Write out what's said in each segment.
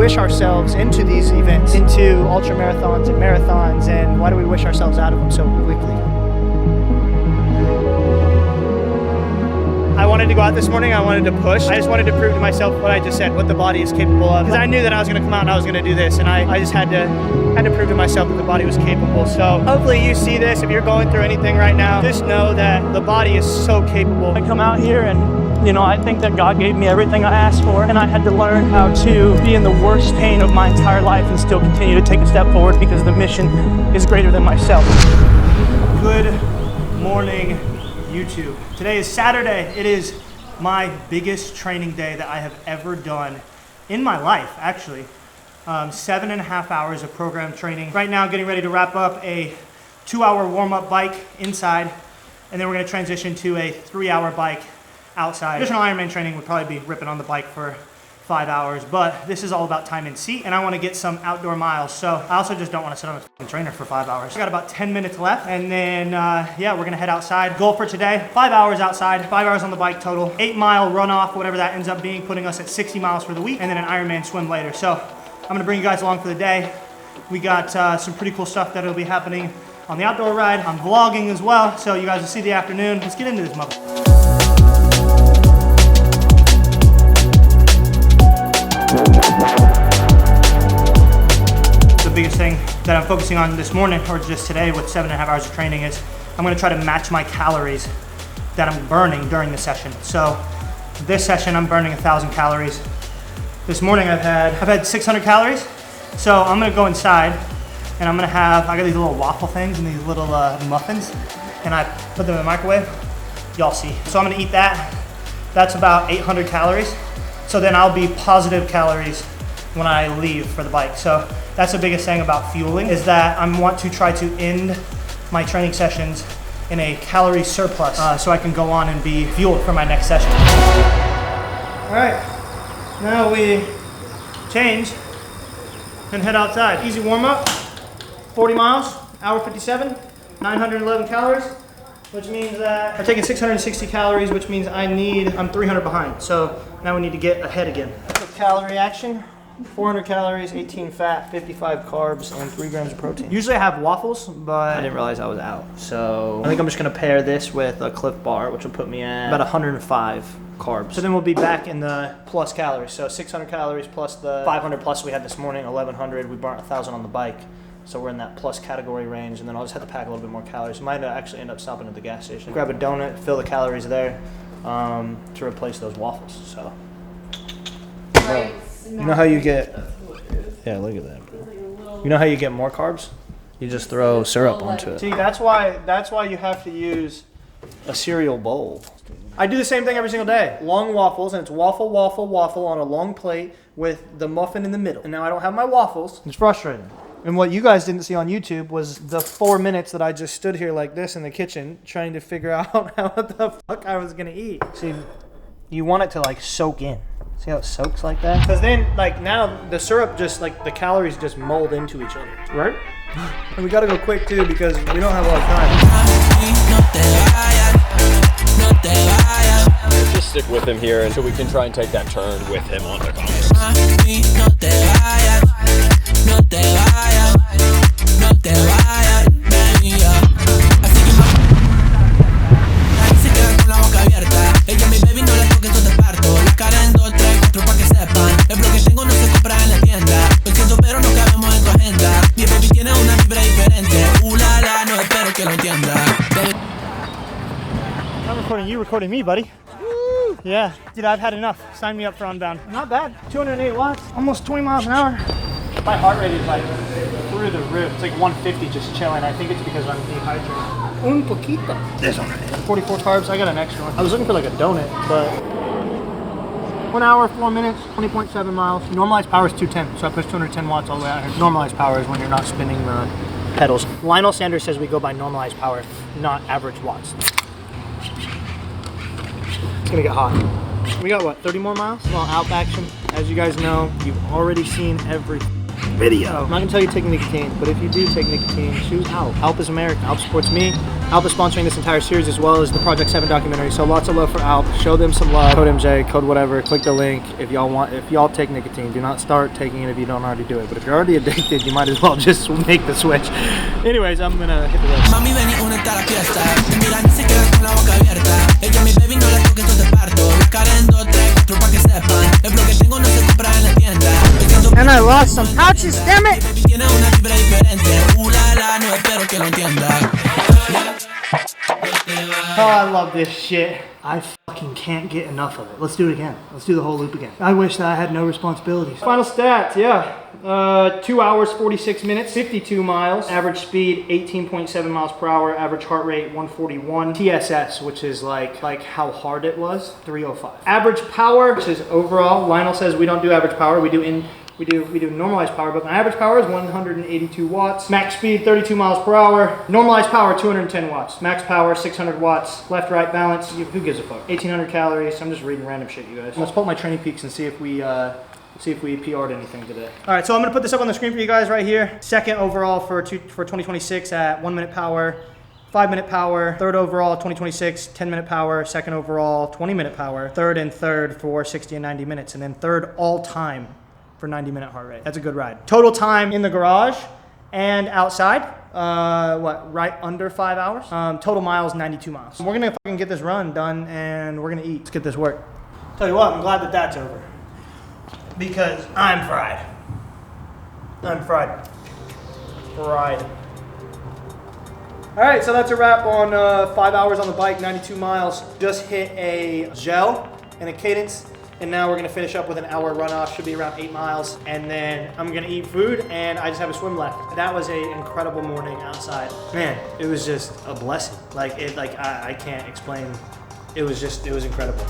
wish ourselves into these events, into ultra marathons and marathons, and why do we wish ourselves out of them so quickly? I wanted to go out this morning, I wanted to push. I just wanted to prove to myself what I just said, what the body is capable of. Because I knew that I was gonna come out and I was gonna do this, and I just had to prove to myself that the body was capable. So hopefully you see this. If you're going through anything right now, just know that the body is so capable. I come out here and, you know, I think that God gave me everything I asked for, and I had to learn how to be in the worst pain of my entire life and still continue to take a step forward because the mission is greater than myself. Good morning, YouTube. Today is Saturday. It is my biggest training day that I have ever done in my life, actually. 7.5 hours of program training. Right now, getting ready to wrap up a 2-hour warm-up bike inside, and then we're gonna transition to a 3-hour bike outside. Traditional Ironman training would probably be ripping on the bike for 5 hours, but this is all about time and seat, and I want to get some outdoor miles. So I also just don't want to sit on a trainer for 5 hours. I got about 10 minutes left, and then yeah, we're gonna head outside. Goal for today, 5 hours outside, 5 hours on the bike total, 8-mile runoff, whatever that ends up being, putting us at 60 miles for the week, and then an Ironman swim later. So I'm gonna bring you guys along for the day. We got some pretty cool stuff that'll be happening on the outdoor ride. I'm vlogging as well, so you guys will see the afternoon. Let's get into this mother. The biggest thing that I'm focusing on this morning, or just today with 7.5 hours of training, is I'm gonna try to match my calories that I'm burning during the session. So this session, I'm burning 1,000 calories. This morning I've had 600 calories. So I'm gonna go inside and I got these little waffle things and these little muffins, and I put them in the microwave. Y'all see. So I'm gonna eat that. That's about 800 calories. So then I'll be positive calories when I leave for the bike. So that's the biggest thing about fueling, is that I want to try to end my training sessions in a calorie surplus so I can go on and be fueled for my next session. All right, now we change and head outside. Easy warm up, 40 miles, hour 57, 911 calories, which means that I'm taking 660 calories, which means I'm 300 behind. So now we need to get ahead again. Quick calorie action, 400 calories, 18 fat, 55 carbs, and 3 grams of protein. Usually I have waffles, but I didn't realize I was out. So I think I'm just gonna pair this with a Cliff Bar, which will put me at about 105 carbs. So then we'll be back in the plus calories. So 600 calories plus the 500 plus we had this morning, 1100. We burnt 1,000 on the bike. So we're in that plus category range, and then I'll just have to pack a little bit more calories. Might actually end up stopping at the gas station. Grab a donut, fill the calories there to replace those waffles. So, bro, you know how you get, yeah, look at that, bro. You know how you get more carbs? You just throw syrup onto it. See, that's why you have to use a cereal bowl. I do the same thing every single day. Long waffles, and it's waffle, waffle, waffle on a long plate with the muffin in the middle. And now I don't have my waffles. It's frustrating. And what you guys didn't see on YouTube was the 4 minutes that I just stood here like this in the kitchen trying to figure out what the fuck I was gonna eat. See, you want it to like soak in. See how it soaks like that? Because then, like, now the syrup just, like, the calories just mold into each other, right? And we gotta go quick too because we don't have a lot of time. Just stick with him here until we can try and take that turn with him on the comments. No te vayas, no te vayas, baby. Se queda con la boca abierta. Ella mi baby, no la toques, yo te parto. La cara en 2, 3, 4 pa' que sepan. El blog que tengo no se compra en la tienda. Lo siento, pero no cabemos en tu agenda. Mi baby tiene una vibra diferente. La la, no espero que lo entienda. I'm recording you, recording me, buddy. Woo! Yeah, dude, I've had enough. Sign me up for Unbound. Not bad. 208 watts, almost 20 miles an hour. My heart rate is like through the roof. It's like 150 just chilling. I think it's because I'm dehydrated. Un poquito. That's all right. 44 carbs. I got an extra one. I was looking for like a donut, but 1 hour, 4 minutes, 20.7 miles. Normalized power is 210, so I pushed 210 watts all the way out here. Normalized power is when you're not spinning the pedals. Lionel Sanders says we go by normalized power, not average watts. It's gonna get hot. We got what, 30 more miles? Well, Outback action. As you guys know, you've already seen everything. video. I'm not gonna tell you to take nicotine, but if you do take nicotine, choose Alp. Alp is American. Alp supports me. Alp is sponsoring this entire series as well as the Project 7 documentary. So lots of love for Alp. Show them some love. Code MJ, code whatever. Click the link if y'all take nicotine. Do not start taking it if you don't already do it. But if you're already addicted, you might as well just make the switch. Anyways, I'm gonna hit the road. Mami, ven y únete a la fiesta. Te miran y se quedan con la boca abierta. Ella mi baby, no la toques, yo te parto. La cara en 2, 3, 4 pa' que sepan. El bloque tengo no se compra en la tienda. And I lost some pouches, damn it! Baby tiene una vibra diferente. La la, no espero que lo entienda. Oh, I love this shit. I fucking can't get enough of it. Let's do it again. Let's do the whole loop again. I wish that I had no responsibilities. Final stats, yeah. 2 hours, 46 minutes, 52 miles. Average speed, 18.7 miles per hour. Average heart rate, 141. TSS, which is like how hard it was, 305. Average power, which is overall. Lionel says we don't do average power. We do normalized power, but my average power is 182 watts. Max speed, 32 miles per hour. Normalized power, 210 watts. Max power, 600 watts. Left, right balance, who gives a fuck? 1800 calories. I'm just reading random shit, you guys. Let's pull up my training peaks and see if we PR'd anything today. All right, so I'm gonna put this up on the screen for you guys right here. Second overall for 2026 at 1 minute power. 5 minute power, third overall 2026, 10 minute power, second overall 20 minute power, third and third for 60 and 90 minutes, and then third all time for 90-minute heart rate. That's a good ride. Total time in the garage and outside, right under 5 hours. Total miles, 92 miles. We're gonna fucking get this run done and we're gonna eat. Let's get this work. Tell you what, I'm glad that that's over because I'm fried. I'm fried. Fried. All right, so that's a wrap on 5 hours on the bike, 92 miles. Just hit a gel and a cadence. And now we're gonna finish up with an hour runoff, should be around 8 miles. And then I'm gonna eat food and I just have a swim left. That was an incredible morning outside. Man, it was just a blessing. I can't explain. It was incredible.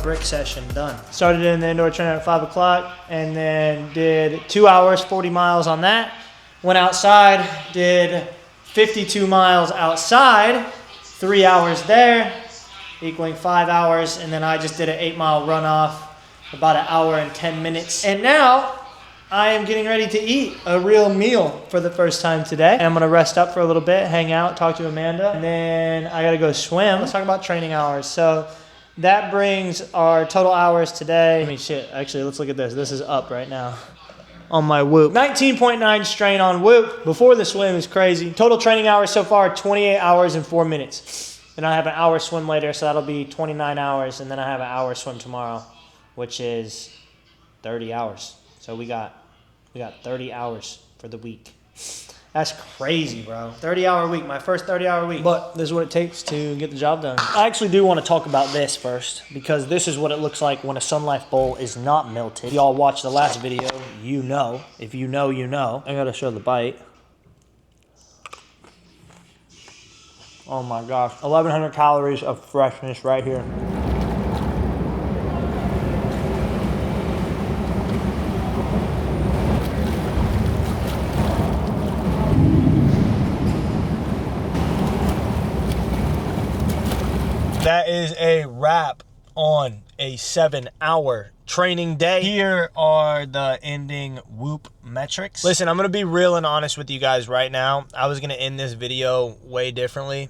Brick session done. Started in the indoor trainer at 5 o'clock and then did 2 hours, 40 miles on that. Went outside, did 52 miles outside, 3 hours there, equaling 5 hours. And then I just did an 8-mile runoff, about an hour and 10 minutes. And now I am getting ready to eat a real meal for the first time today. And I'm gonna rest up for a little bit, hang out, talk to Amanda, and then I gotta go swim. Let's talk about training hours. So that brings our total hours today. I mean, shit, actually, let's look at this. This is up right now on my Whoop. 19.9 strain on Whoop. Before the swim is crazy. Total training hours so far, 28 hours and 4 minutes. Then I have an hour swim later, so that'll be 29 hours. And then I have an hour swim tomorrow, which is 30 hours. So we got 30 hours for the week. That's crazy, bro. 30-hour week, my first 30-hour week. But this is what it takes to get the job done. I actually do want to talk about this first because this is what it looks like when a Sun Life bowl is not melted. If y'all watched the last video, you know. If you know, you know. I gotta show the bite. Oh my gosh. 1,100 calories of freshness right here. That is a wrap on a 7-hour training day. Here are the ending Whoop metrics. Listen, I'm going to be real and honest with you guys right now. I was going to end this video way differently,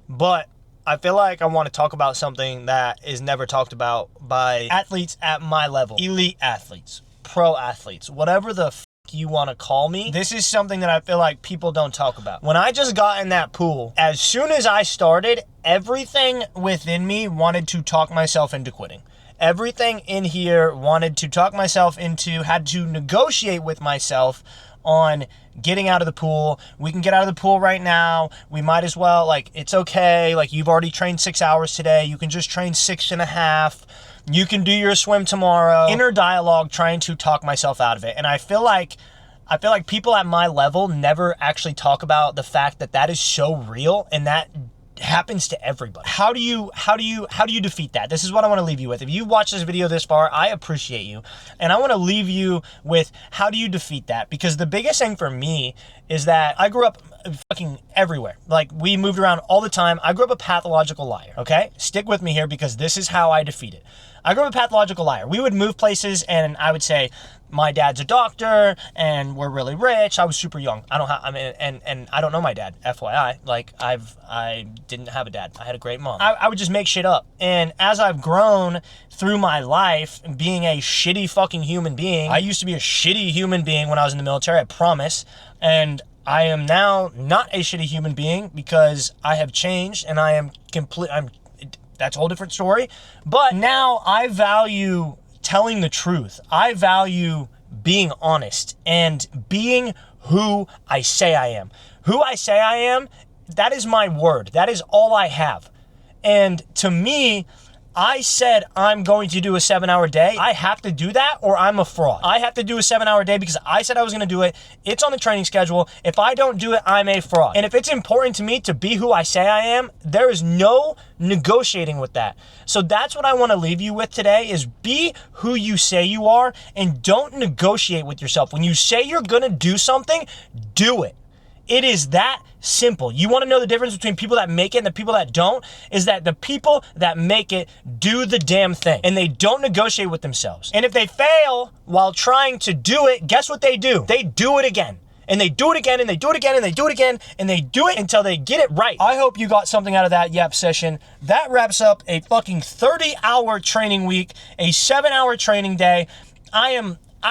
but I feel like I want to talk about something that is never talked about by athletes at my level. Elite athletes, pro athletes, whatever the you want to call me. This is something that I feel like people don't talk about. When I just got in that pool, as soon as I started, everything within me wanted to talk myself into quitting. Everything in here wanted to talk myself into, had to negotiate with myself on getting out of the pool. We can get out of the pool right now. We might as well, like, it's okay. Like, you've already trained 6 hours today. You can just train 6.5. You can do your swim tomorrow. Inner dialogue trying to talk myself out of it. And I feel like people at my level never actually talk about the fact that that is so real and that happens to everybody. How do you defeat that? This is what I want to leave you with. If you watched this video this far, I appreciate you. And I want to leave you with how do you defeat that? Because the biggest thing for me is that I grew up fucking everywhere. Like, we moved around all the time. I grew up a pathological liar, okay? Stick with me here because this is how I defeat it. I grew up a pathological liar. We would move places and I would say, my dad's a doctor and we're really rich. I was super young. I don't know my dad, FYI. Like, I didn't have a dad. I had a great mom. I would just make shit up. And as I've grown through my life, being a shitty fucking human being, I used to be a shitty human being when I was in the military, I promise. And I am now not a shitty human being because I have changed and I am that's a whole different story. But now I value telling the truth. I value being honest and being who I say I am. Who I say I am, that is my word. That is all I have. And to me, I said I'm going to do a 7-hour day. I have to do that or I'm a fraud. I have to do a 7-hour day because I said I was gonna do it. It's on the training schedule. If I don't do it, I'm a fraud. And if it's important to me to be who I say I am, there is no negotiating with that. So that's what I wanna leave you with today is be who you say you are and don't negotiate with yourself. When you say you're gonna do something, do it. It is that simple. You want to know the difference between people that make it and the people that don't? Is that the people that make it do the damn thing and they don't negotiate with themselves. And if they fail while trying to do it, guess what they do? They do it again. And they do it again and they do it again and they do it again and they do it until they get it right. I hope you got something out of that yap session. That wraps up a fucking 30-hour training week, a 7-hour training day. I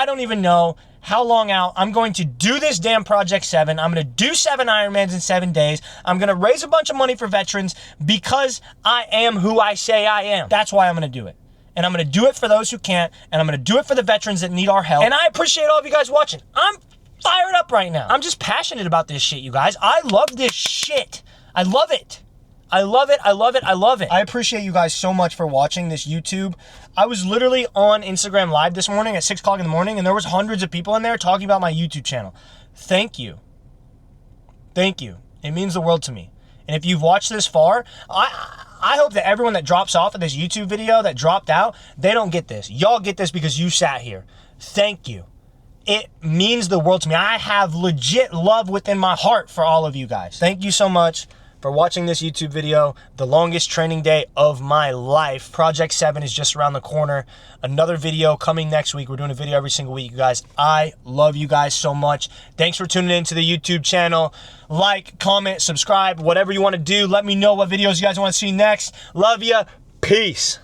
don't even know how long out. I'm going to do this damn Project 7. I'm going to do 7 Ironmans in 7 days. I'm going to raise a bunch of money for veterans because I am who I say I am. That's why I'm going to do it. And I'm going to do it for those who can't. And I'm going to do it for the veterans that need our help. And I appreciate all of you guys watching. I'm fired up right now. I'm just passionate about this shit, you guys. I love this shit. I love it. I love it. I love it. I love it. I appreciate you guys so much for watching this YouTube. I was literally on Instagram Live this morning at 6 o'clock in the morning, and there was hundreds of people in there talking about my YouTube channel. Thank you. Thank you. It means the world to me. And if you've watched this far, I hope that everyone that drops off of this YouTube video that dropped out, they don't get this. Y'all get this because you sat here. Thank you. It means the world to me. I have legit love within my heart for all of you guys. Thank you so much for watching this YouTube video. The longest training day of my life. Project 7 is just around the corner. Another video coming next week. We're doing a video every single week, you guys. I love you guys so much. Thanks for tuning into the YouTube channel. Like, comment, subscribe, whatever you want to do. Let me know what videos you guys want to see next. Love ya. Peace.